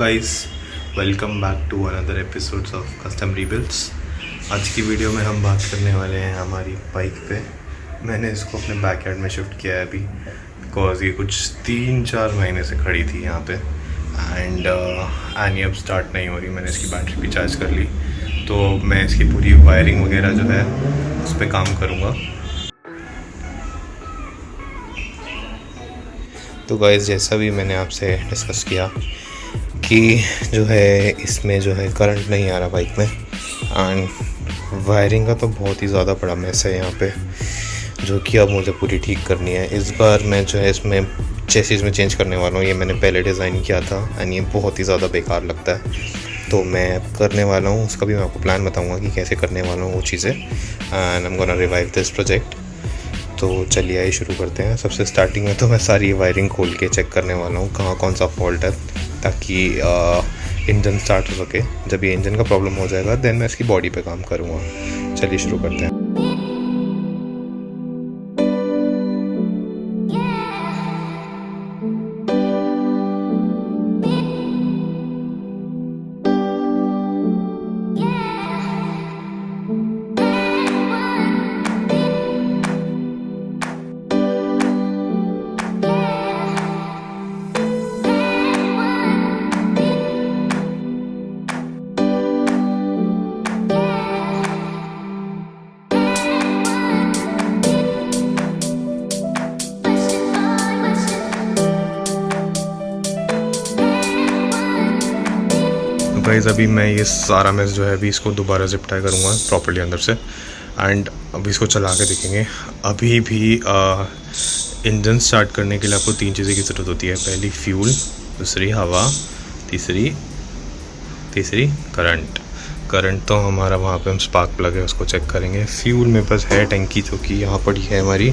Guys, welcome back to another episodes of custom rebuilds. आज की video में हम बात करने वाले हैं हमारी बाइक पे। मैंने इसको अपने बैकयार्ड में शिफ्ट किया है अभी, बिकॉज ये कुछ 3-4 महीने से खड़ी थी यहाँ पे एंड अब स्टार्ट नहीं हो रही। मैंने इसकी बैटरी भी चार्ज कर ली, तो मैं इसकी पूरी वायरिंग वगैरह जो है उस पर काम करूँगा। तो गाइस, जैसा भी मैंने आपसे डिस्कस किया कि जो है इसमें जो है करंट नहीं आ रहा बाइक में, एंड वायरिंग का तो बहुत ही ज़्यादा बड़ा मैस है यहाँ पे, जो कि अब मुझे पूरी ठीक करनी है। इस बार मैं जो है इसमें चेसिस में चेंज करने वाला हूँ। ये मैंने पहले डिज़ाइन किया था एंड ये बहुत ही ज़्यादा बेकार लगता है, तो मैं करने वाला हूँ। उसका भी मैं आपको प्लान बताऊँगा कि कैसे करने वाला हूँ वो चीज़ें, and I am gonna revive this project. तो चलिए आइए शुरू करते हैं। सबसे स्टार्टिंग में तो मैं सारी वायरिंग खोल के चेक करने वाला हूँ कहाँ कौन सा फॉल्ट है, ताकि इंजन स्टार्ट हो सके। जब ये इंजन का प्रॉब्लम हो जाएगा देन मैं इसकी बॉडी पे काम करूँगा। चलिए शुरू करते हैं। गाइस, अभी मैं ये सारा मैस जो है अभी इसको दोबारा जिप टाई करूँगा प्रॉपर्ली अंदर से, एंड अभी इसको चला के देखेंगे। अभी भी इंजन स्टार्ट करने के लिए आपको 3 चीज़ें की ज़रूरत होती है। पहली फ्यूल, दूसरी हवा, तीसरी करंट तो हमारा वहाँ पे हम स्पार्क प्लग है उसको चेक करेंगे। फ्यूल में बस है टंकी जो कि यहाँ पड़ी है हमारी,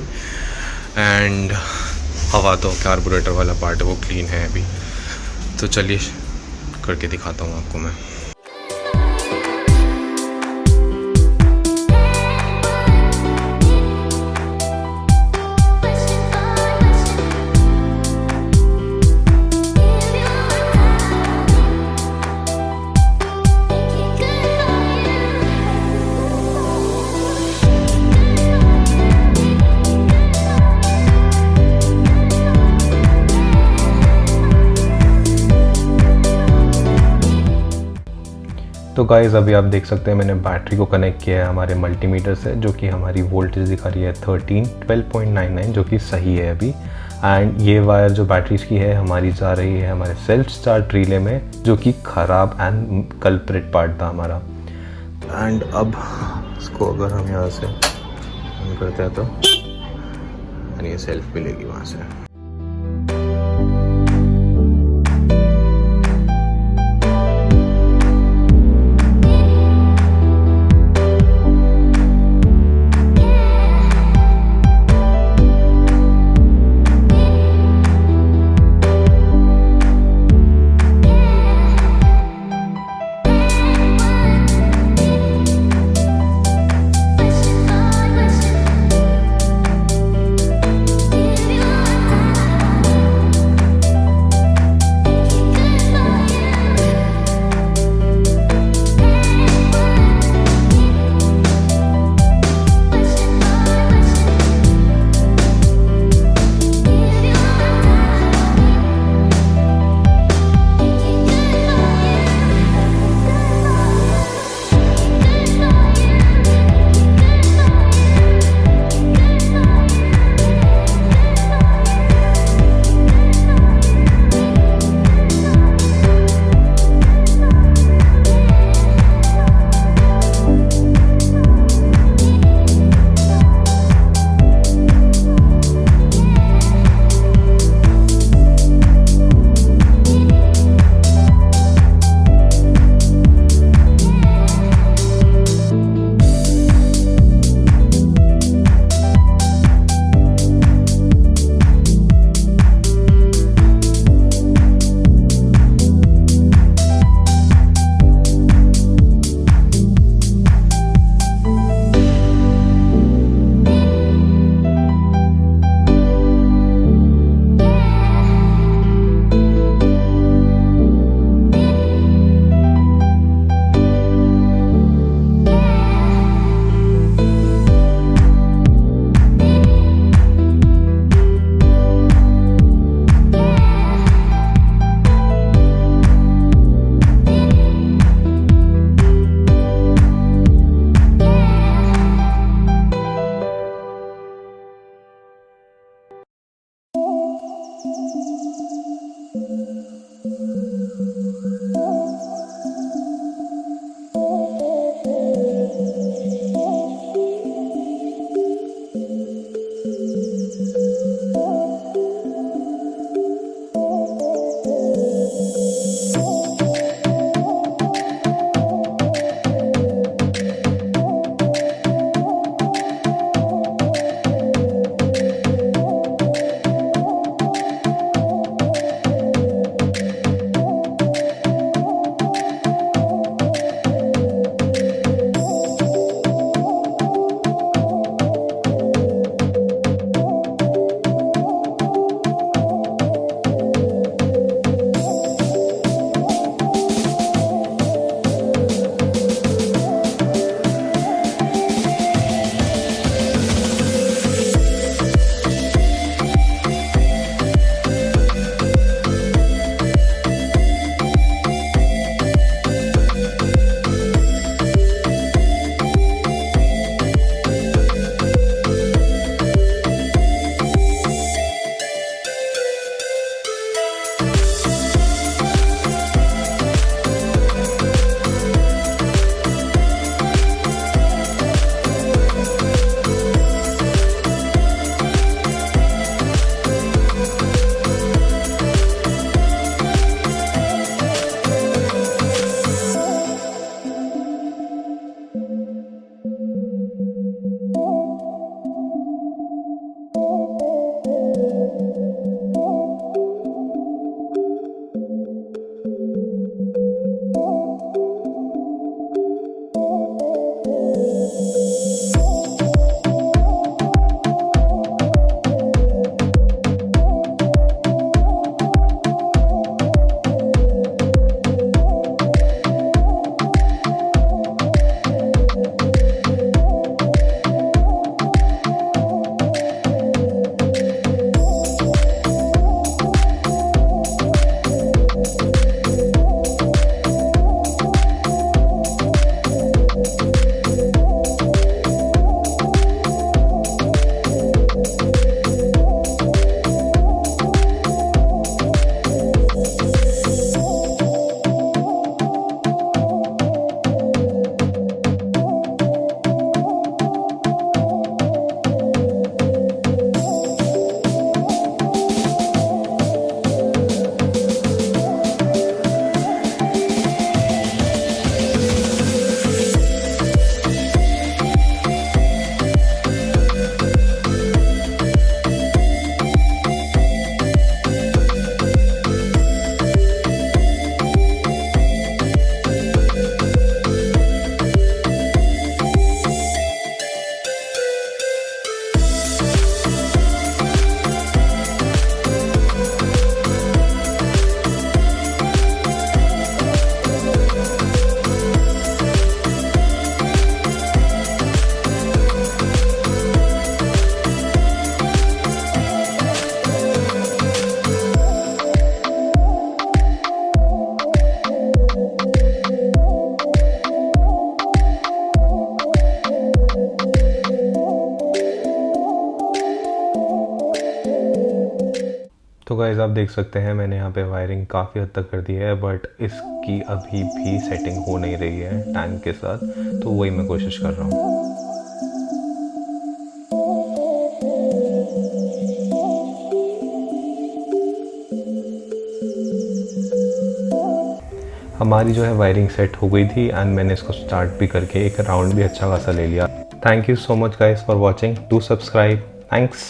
एंड हवा तो कार्बोरेटर वाला पार्ट है वो क्लीन है अभी। तो चलिए करके दिखाता हूँ आपको मैं। तो गाइज़, अभी आप देख सकते हैं मैंने बैटरी को कनेक्ट किया है हमारे मल्टीमीटर से, जो कि हमारी वोल्टेज दिखा रही है 12.99, जो कि सही है अभी। एंड ये वायर जो बैटरीज की है हमारी जा रही है हमारे सेल्फ स्टार्ट रिले में, जो कि ख़राब एंड कल्प्रिट पार्ट था हमारा। एंड अब इसको अगर हम यहाँ से ऑन करते हैं तो ये सेल्फ मिलेगी वहाँ से। तो गाइस आप देख सकते हैं मैंने यहाँ पे वायरिंग काफ़ी हद तक कर दी है, बट इसकी अभी भी सेटिंग हो नहीं रही है टैंक के साथ, तो वही मैं कोशिश कर रहा हूँ। हमारी जो है वायरिंग सेट हो गई थी एंड मैंने इसको स्टार्ट भी करके एक राउंड भी अच्छा खासा ले लिया। Thank you so much guys for watching, do subscribe, thanks.